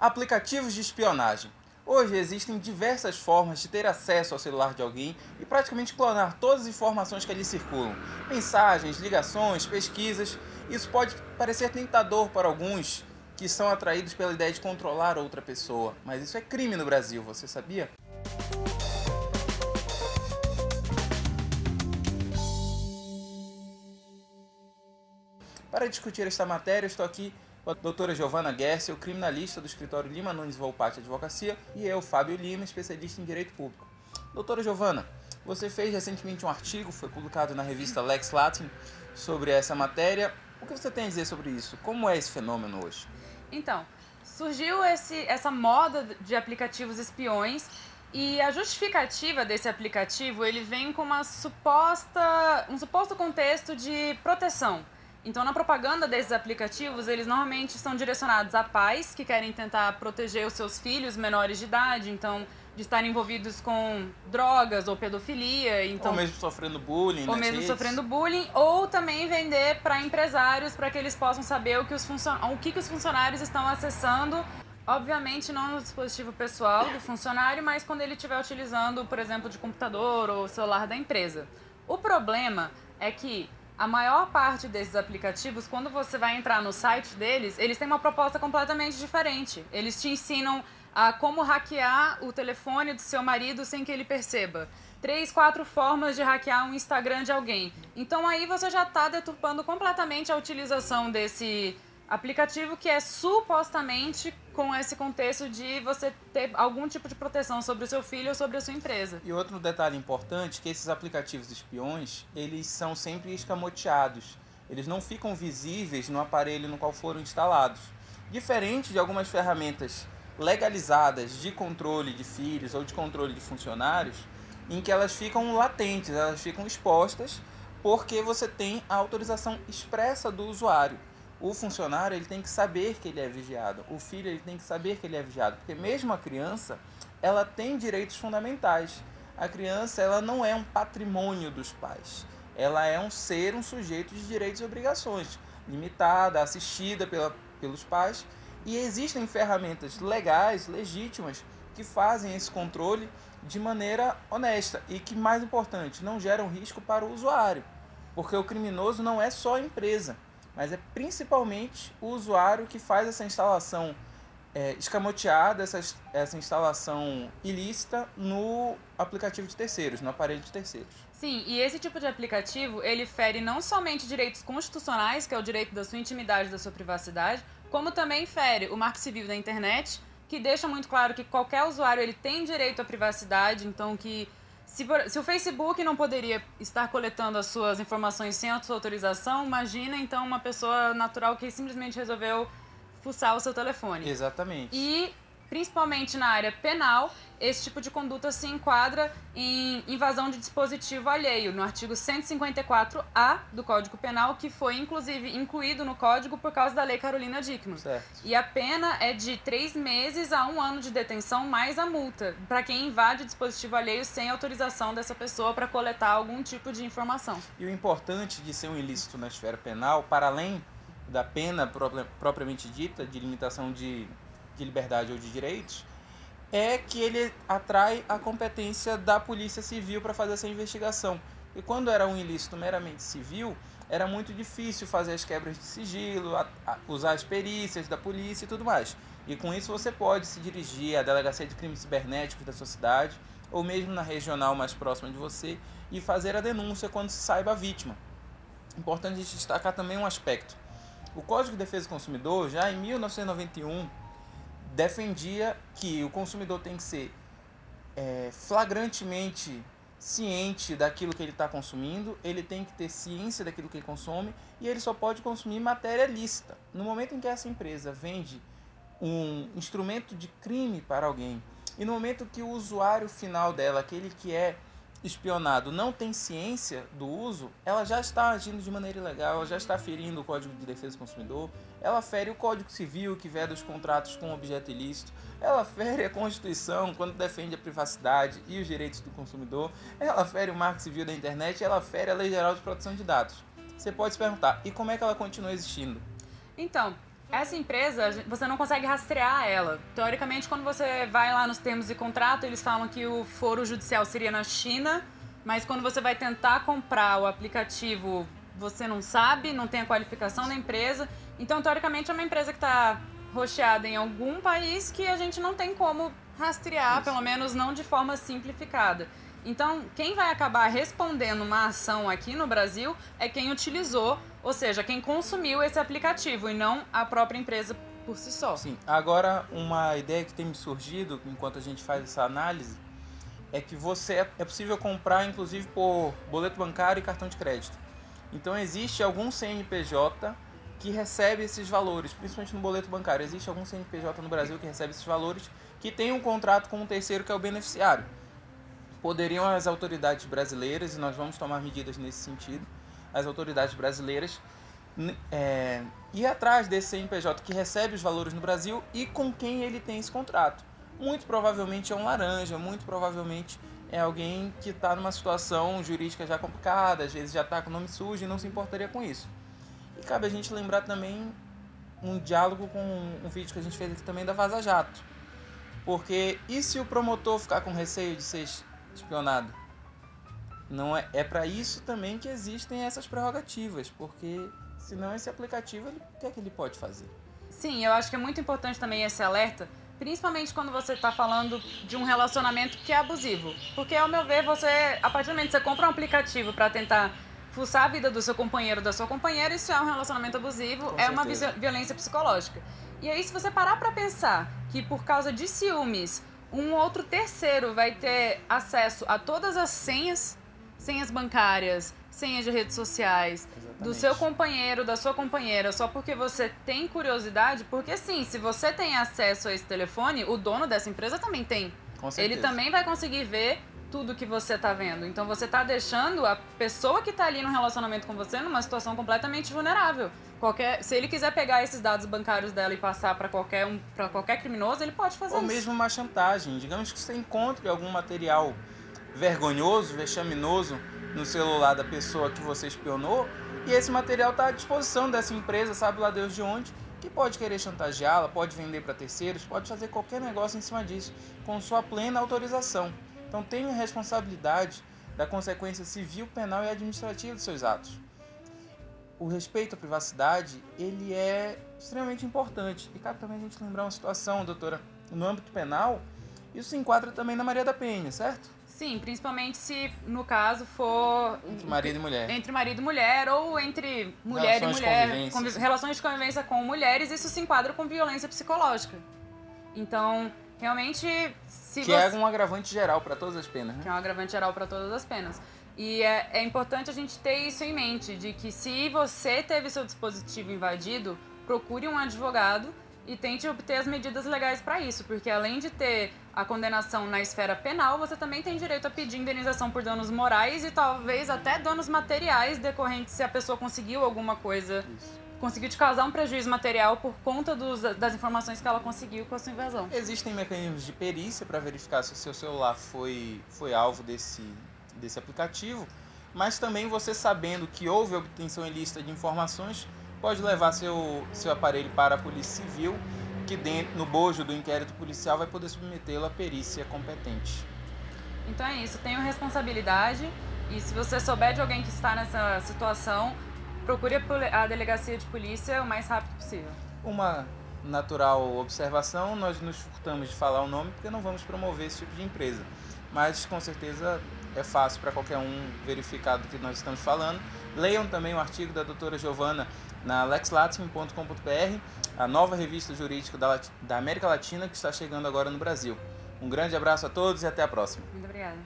Aplicativos de espionagem. Hoje existem diversas formas de ter acesso ao celular de alguém e praticamente clonar todas as informações que ali circulam. Mensagens, ligações, pesquisas. Isso pode parecer tentador para alguns que são atraídos pela ideia de controlar outra pessoa, mas isso é crime no Brasil, você sabia? Para discutir esta matéria, eu estou aqui com a doutora Giovana Gercel, criminalista do escritório Lima Nunes Volpatti Advocacia, e eu, Fábio Lima, especialista em Direito Público. Doutora Giovana, você fez recentemente um artigo, foi publicado na revista Lex Latin, sobre essa matéria. O que você tem a dizer sobre isso? Como é esse fenômeno hoje? Então, surgiu essa moda de aplicativos espiões e a justificativa desse aplicativo, ele vem com um suposto contexto de proteção. Então, na propaganda desses aplicativos, eles normalmente são direcionados a pais que querem tentar proteger os seus filhos menores de idade, então, de estarem envolvidos com drogas ou pedofilia. Então, ou mesmo sofrendo bullying, ou também vender para empresários, para que eles possam saber o que os funcionários estão acessando. Obviamente, não no dispositivo pessoal do funcionário, mas quando ele estiver utilizando, por exemplo, de computador ou celular da empresa. O problema é que a maior parte desses aplicativos, quando você vai entrar no site deles, eles têm uma proposta completamente diferente. Eles te ensinam a como hackear o telefone do seu marido sem que ele perceba. 3, 4 formas de hackear um Instagram de alguém. Então aí você já está deturpando completamente a utilização desse aplicativo, que é supostamente com esse contexto de você ter algum tipo de proteção sobre o seu filho ou sobre a sua empresa. E outro detalhe importante é que esses aplicativos espiões, eles são sempre escamoteados. Eles não ficam visíveis no aparelho no qual foram instalados. Diferente de algumas ferramentas legalizadas de controle de filhos ou de controle de funcionários, em que elas ficam latentes, elas ficam expostas, porque você tem a autorização expressa do usuário. O funcionário ele tem que saber que ele é vigiado, o filho ele tem que saber que ele é vigiado, porque mesmo a criança ela tem direitos fundamentais. A criança ela não é um patrimônio dos pais, ela é um ser, um sujeito de direitos e obrigações, limitada, assistida pelos pais, e existem ferramentas legais, legítimas, que fazem esse controle de maneira honesta e que, mais importante, não geram risco para o usuário, porque o criminoso não é só a empresa, mas é principalmente o usuário que faz essa instalação escamoteada, essa instalação ilícita no aplicativo de terceiros, no aparelho de terceiros. Sim, e esse tipo de aplicativo, ele fere não somente direitos constitucionais, que é o direito da sua intimidade, da sua privacidade, como também fere o Marco Civil da internet, que deixa muito claro que qualquer usuário ele tem direito à privacidade, então que se o Facebook não poderia estar coletando as suas informações sem a sua autorização, imagina então uma pessoa natural que simplesmente resolveu fuçar o seu telefone. Exatamente. E, principalmente na área penal, esse tipo de conduta se enquadra em invasão de dispositivo alheio, no artigo 154A do Código Penal, que foi, inclusive, incluído no Código por causa da Lei Carolina Dickmann. Certo. E a pena é de 3 meses a 1 ano de detenção, mais a multa, para quem invade dispositivo alheio sem autorização dessa pessoa para coletar algum tipo de informação. E o importante de ser um ilícito na esfera penal, para além da pena propriamente dita, de limitação de liberdade ou de direitos, é que ele atrai a competência da Polícia Civil para fazer essa investigação. E quando era um ilícito meramente civil, era muito difícil fazer as quebras de sigilo, usar as perícias da polícia e tudo mais. E com isso você pode se dirigir à Delegacia de Crimes Cibernéticos da sua cidade, ou mesmo na regional mais próxima de você, e fazer a denúncia quando se saiba a vítima. Importante destacar também um aspecto. O Código de Defesa do Consumidor, já em 1991, defendia que o consumidor tem que ser flagrantemente ciente daquilo que ele está consumindo, ele tem que ter ciência daquilo que ele consome e ele só pode consumir matéria lícita. No momento em que essa empresa vende um instrumento de crime para alguém e no momento que o usuário final dela, aquele que é espionado, não tem ciência do uso, ela já está agindo de maneira ilegal, ela já está ferindo o Código de Defesa do Consumidor, ela fere o Código Civil, que veda os contratos com objeto ilícito, ela fere a Constituição, quando defende a privacidade e os direitos do consumidor, ela fere o Marco Civil da internet, ela fere a Lei Geral de Proteção de Dados. Você pode se perguntar, e como é que ela continua existindo? Então, essa empresa, você não consegue rastrear ela. Teoricamente, quando você vai lá nos termos de contrato, eles falam que o foro judicial seria na China, mas quando você vai tentar comprar o aplicativo, você não sabe, não tem a qualificação da empresa. Então, teoricamente, é uma empresa que está rocheada em algum país que a gente não tem como rastrear, Isso. pelo menos não de forma simplificada. Então, quem vai acabar respondendo uma ação aqui no Brasil é quem utilizou, ou seja, quem consumiu esse aplicativo e não a própria empresa por si só. Sim. Agora, uma ideia que tem me surgido enquanto a gente faz essa análise é que é possível comprar, inclusive, por boleto bancário e cartão de crédito. Então, existe algum CNPJ que recebe esses valores, principalmente no boleto bancário. Existe algum CNPJ no Brasil que recebe esses valores, que tem um contrato com um terceiro que é o beneficiário. Poderiam as autoridades brasileiras, e nós vamos tomar medidas nesse sentido, as autoridades brasileiras ir atrás desse CNPJ que recebe os valores no Brasil e com quem ele tem esse contrato. Muito provavelmente é um laranja, muito provavelmente é alguém que está numa situação jurídica já complicada, às vezes já está com o nome sujo e não se importaria com isso. E cabe a gente lembrar também um diálogo com um vídeo que a gente fez aqui também da Vaza Jato. Porque e se o promotor ficar com receio de ser espionado? Não é para isso também que existem essas prerrogativas, porque senão esse aplicativo, o que é que ele pode fazer? Sim, eu acho que é muito importante também esse alerta, principalmente quando você está falando de um relacionamento que é abusivo. Porque, ao meu ver, a partir do momento que você compra um aplicativo para tentar fuçar a vida do seu companheiro ou da sua companheira, isso é um relacionamento abusivo, Com é uma certeza. violência psicológica. E aí, se você parar para pensar que por causa de ciúmes, um outro terceiro vai ter acesso a todas as senhas bancárias, senhas de redes sociais, do Exatamente. seu companheiro, da sua companheira, só porque você tem curiosidade, porque sim, se você tem acesso a esse telefone, o dono dessa empresa também tem. Com certeza. Ele também vai conseguir ver tudo que você tá vendo. Então você tá deixando a pessoa que tá ali no relacionamento com você numa situação completamente vulnerável. Se ele quiser pegar esses dados bancários dela e passar para qualquer criminoso, ele pode fazer Ou isso. mesmo uma chantagem. Digamos que você encontre algum material vergonhoso, vexaminoso no celular da pessoa que você espionou e esse material está à disposição dessa empresa, sabe lá Deus de onde, que pode querer chantageá-la, pode vender para terceiros, pode fazer qualquer negócio em cima disso, com sua plena autorização. Então tenha responsabilidade da consequência civil, penal e administrativa dos seus atos. O respeito à privacidade, ele é extremamente importante. E cabe também a gente lembrar uma situação, doutora, no âmbito penal, isso se enquadra também na Maria da Penha, certo? Sim, principalmente se, no caso, for... Entre marido e mulher. Entre marido e mulher, ou entre mulher Relações e de mulher. convivência. Relações de convivência com mulheres, isso se enquadra com violência psicológica. Então, realmente, se Que você... é um agravante geral para todas as penas, né? Que é um agravante geral para todas as penas. E é importante a gente ter isso em mente, de que se você teve seu dispositivo invadido, procure um advogado e tente obter as medidas legais para isso, porque além de ter a condenação na esfera penal, você também tem direito a pedir indenização por danos morais e talvez até danos materiais decorrentes se a pessoa conseguiu alguma coisa, conseguiu te causar um prejuízo material por conta das informações que ela conseguiu com a sua invasão. Existem mecanismos de perícia para verificar se o seu celular foi alvo desse aplicativo, mas também você sabendo que houve obtenção ilícita de informações, pode levar seu aparelho para a Polícia Civil, que no bojo do inquérito policial vai poder submetê-lo à perícia competente. Então é isso, tenha responsabilidade e se você souber de alguém que está nessa situação, procure a delegacia de polícia o mais rápido possível. Uma natural observação, nós nos furtamos de falar o nome porque não vamos promover esse tipo de empresa, mas com certeza é fácil para qualquer um verificar do que nós estamos falando. Leiam também o artigo da doutora Giovana na lexlatin.com.br, a nova revista jurídica da América Latina que está chegando agora no Brasil. Um grande abraço a todos e até a próxima. Muito obrigada.